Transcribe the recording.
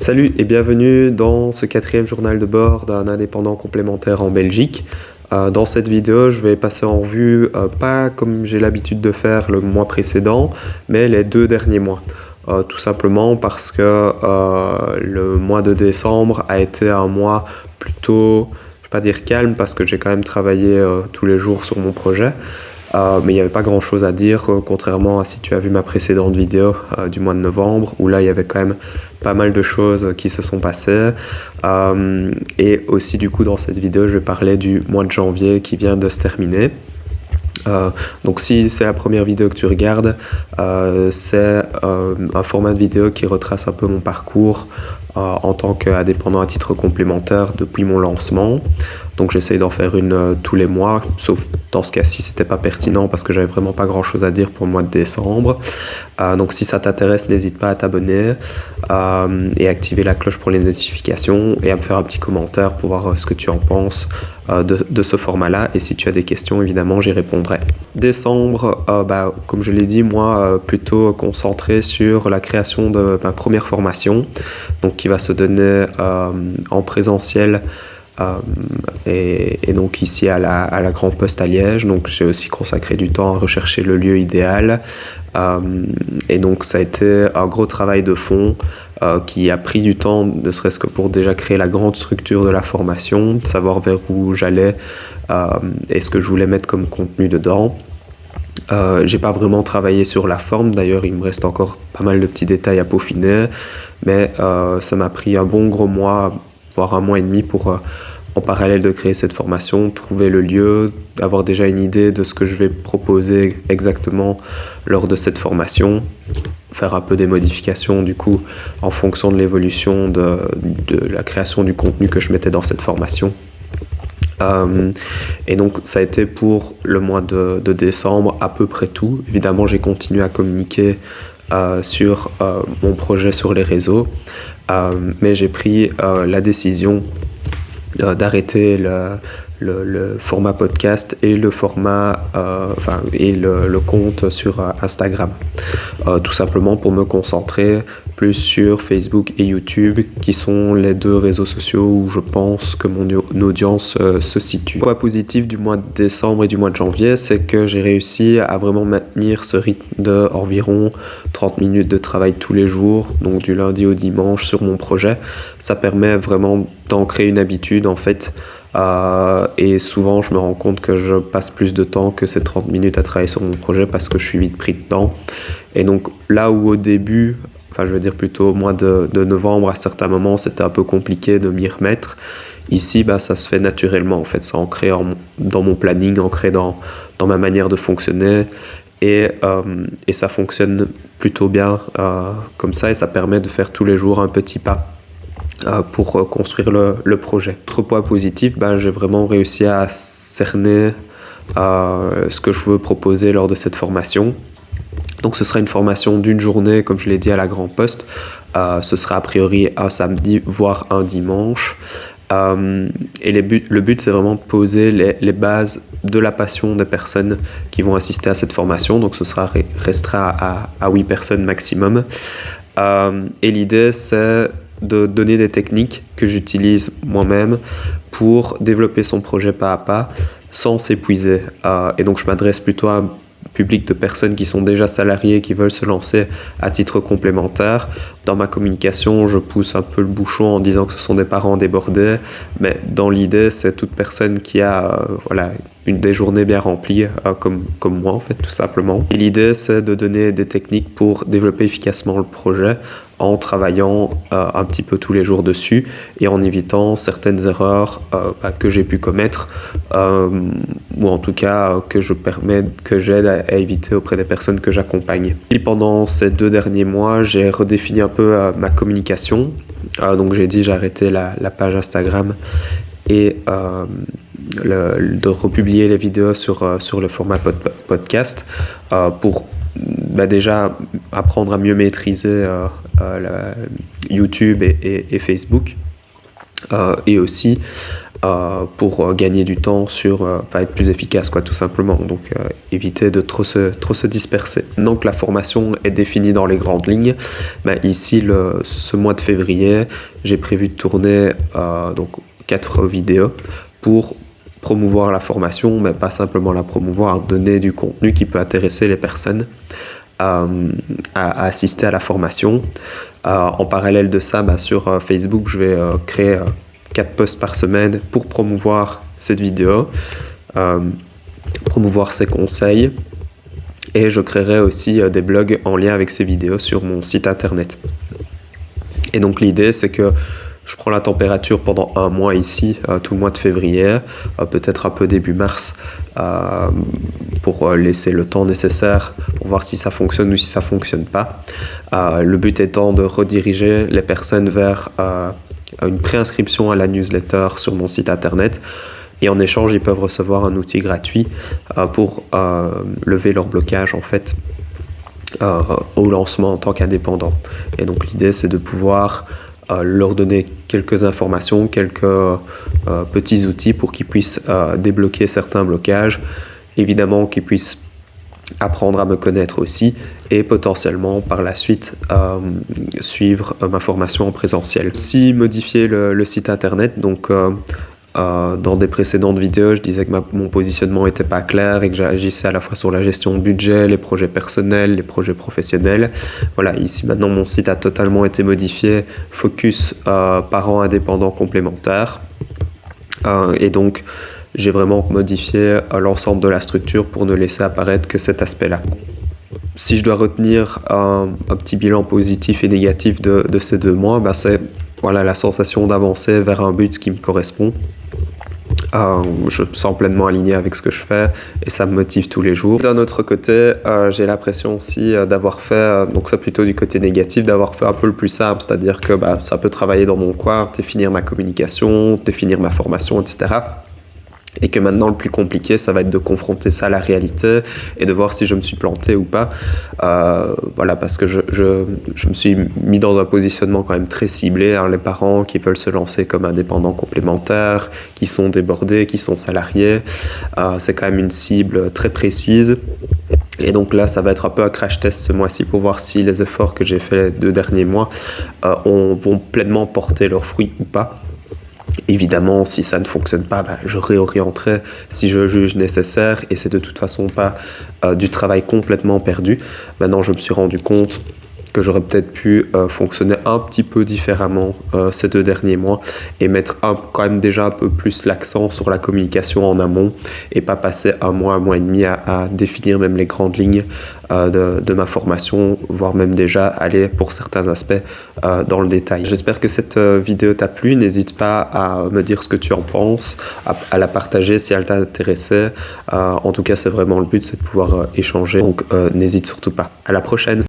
Salut et bienvenue dans ce 4e journal de bord d'un indépendant complémentaire en Belgique. Dans cette vidéo, je vais passer en revue, pas comme j'ai l'habitude de faire le mois précédent, mais les 2 derniers mois. Tout simplement parce que le mois de décembre a été un mois plutôt, je ne vais pas dire calme, parce que j'ai quand même travaillé tous les jours sur mon projet. Mais il n'y avait pas grand chose à dire, contrairement à si tu as vu ma précédente vidéo du mois de novembre, où là il y avait quand même pas mal de choses qui se sont passées. Et aussi du coup dans cette vidéo je vais parler du mois de janvier qui vient de se terminer. Donc si c'est la première vidéo que tu regardes, c'est un format de vidéo qui retrace un peu mon parcours en tant qu'indépendant à titre complémentaire depuis mon lancement. Donc j'essaye d'en faire une tous les mois, sauf dans ce cas-ci c'était pas pertinent parce que j'avais vraiment pas grand-chose à dire pour le mois de décembre. Donc si ça t'intéresse, n'hésite pas à t'abonner et activer la cloche pour les notifications et à me faire un petit commentaire pour voir ce que tu en penses de ce format-là, et si tu as des questions évidemment j'y répondrai. Décembre, comme je l'ai dit, moi plutôt concentré sur la création de ma première formation, donc qui va se donner en présentiel et donc ici à la Grand Poste à Liège. Donc j'ai aussi consacré du temps à rechercher le lieu idéal, et donc ça a été un gros travail de fond qui a pris du temps, ne serait-ce que pour déjà créer la grande structure de la formation, savoir vers où j'allais et ce que je voulais mettre comme contenu dedans. J'ai pas vraiment travaillé sur la forme, d'ailleurs il me reste encore pas mal de petits détails à peaufiner, mais ça m'a pris un bon gros mois, voire un mois et demi pour en parallèle de créer cette formation, trouver le lieu, avoir déjà une idée de ce que je vais proposer exactement lors de cette formation, faire un peu des modifications du coup en fonction de l'évolution de la création du contenu que je mettais dans cette formation. Et donc ça a été pour le mois de décembre à peu près tout. Évidemment j'ai continué à communiquer sur mon projet sur les réseaux, mais j'ai pris la décision d'arrêter le format podcast et le format le compte sur Instagram, tout simplement pour me concentrer plus sur Facebook et YouTube, qui sont les 2 réseaux sociaux où je pense que mon audience se situe. Le point positif du mois de décembre et du mois de janvier, c'est que j'ai réussi à vraiment maintenir ce rythme de environ 30 minutes de travail tous les jours, donc du lundi au dimanche sur mon projet. Ça permet vraiment d'ancrer une habitude en fait. Et souvent je me rends compte que je passe plus de temps que ces 30 minutes à travailler sur mon projet parce que je suis vite pris de temps. Et donc là où au début, je veux dire plutôt au mois de novembre, à certains moments c'était un peu compliqué de m'y remettre, ici ça se fait naturellement en fait, c'est ancré dans mon planning, ancré dans ma manière de fonctionner, et ça fonctionne plutôt bien comme ça, et ça permet de faire tous les jours un petit pas pour construire le projet. Autre point positif, j'ai vraiment réussi à cerner ce que je veux proposer lors de cette formation. Donc ce sera une formation d'une journée, comme je l'ai dit, à la Grand Poste. Ce sera a priori un samedi, voire un dimanche. Et le but, c'est vraiment de poser les bases de la passion des personnes qui vont assister à cette formation. Donc ce sera restera à 8 personnes maximum. Et l'idée, c'est de donner des techniques que j'utilise moi-même pour développer son projet pas à pas sans s'épuiser. Et donc je m'adresse plutôt à un public de personnes qui sont déjà salariées, qui veulent se lancer à titre complémentaire. Dans ma communication, je pousse un peu le bouchon en disant que ce sont des parents débordés, mais dans l'idée, c'est toute personne qui a des journées bien remplies, comme moi en fait, tout simplement. Et l'idée, c'est de donner des techniques pour développer efficacement le projet en travaillant un petit peu tous les jours dessus et en évitant certaines erreurs que j'ai pu commettre, ou en tout cas que j'aide à éviter auprès des personnes que j'accompagne. Et pendant ces 2 derniers mois, j'ai redéfini un peu ma communication. Donc j'ai dit j'ai arrêté la page Instagram et de republier les vidéos sur le format podcast pour déjà apprendre à mieux maîtriser YouTube et Facebook, et aussi pour gagner du temps être plus efficace, quoi, tout simplement. Donc éviter de trop se disperser. Donc la formation est définie dans les grandes lignes. Ici, ce mois de février, j'ai prévu de tourner 4 vidéos pour promouvoir la formation, mais pas simplement la promouvoir, donner du contenu qui peut intéresser les personnes à assister à la formation. En parallèle de ça, sur Facebook, je vais créer 4 posts par semaine pour promouvoir cette vidéo, promouvoir ces conseils, et je créerai aussi des blogs en lien avec ces vidéos sur mon site internet. Et donc l'idée, c'est que je prends la température pendant un mois ici, tout le mois de février, peut-être un peu début mars, pour laisser le temps nécessaire pour voir si ça fonctionne ou si ça ne fonctionne pas. Le but étant de rediriger les personnes vers une préinscription à la newsletter sur mon site internet. Et en échange, ils peuvent recevoir un outil gratuit pour lever leur blocage en fait au lancement en tant qu'indépendant. Et donc l'idée, c'est de pouvoir leur donner quelques informations, quelques petits outils pour qu'ils puissent débloquer certains blocages, évidemment qu'ils puissent apprendre à me connaître aussi et potentiellement par la suite suivre ma formation en présentiel. Si modifier le site internet, donc dans des précédentes vidéos, je disais que mon positionnement n'était pas clair et que j'agissais à la fois sur la gestion de budget, les projets personnels, les projets professionnels. Voilà, ici maintenant mon site a totalement été modifié, focus parents indépendants complémentaires. Et donc j'ai vraiment modifié l'ensemble de la structure pour ne laisser apparaître que cet aspect-là. Si je dois retenir un petit bilan positif et négatif de ces 2 mois, c'est la sensation d'avancer vers un but qui me correspond. Je me sens pleinement aligné avec ce que je fais et ça me motive tous les jours. D'un autre côté, j'ai l'impression aussi d'avoir fait, donc ça plutôt du côté négatif, d'avoir fait un peu le plus simple, c'est-à-dire que ça peut travailler dans mon coin, définir ma communication, définir ma formation, etc. Et que maintenant le plus compliqué, ça va être de confronter ça à la réalité et de voir si je me suis planté ou pas. Parce que je me suis mis dans un positionnement quand même très ciblé, les parents qui veulent se lancer comme indépendants complémentaires, qui sont débordés, qui sont salariés. C'est quand même une cible très précise. Et donc là, ça va être un peu un crash test ce mois-ci pour voir si les efforts que j'ai faits les 2 derniers mois vont pleinement porter leurs fruits ou pas. Évidemment, si ça ne fonctionne pas, je réorienterai si je juge nécessaire et c'est de toute façon pas du travail complètement perdu. Maintenant, je me suis rendu compte que j'aurais peut-être pu fonctionner un petit peu différemment ces 2 derniers mois et mettre quand même déjà un peu plus l'accent sur la communication en amont et pas passer un mois et demi à définir même les grandes lignes de ma formation, voire même déjà aller pour certains aspects dans le détail. J'espère que cette vidéo t'a plu. N'hésite pas à me dire ce que tu en penses, à la partager si elle t'a intéressé. En tout cas, c'est vraiment le but, c'est de pouvoir échanger. Donc n'hésite surtout pas. À la prochaine.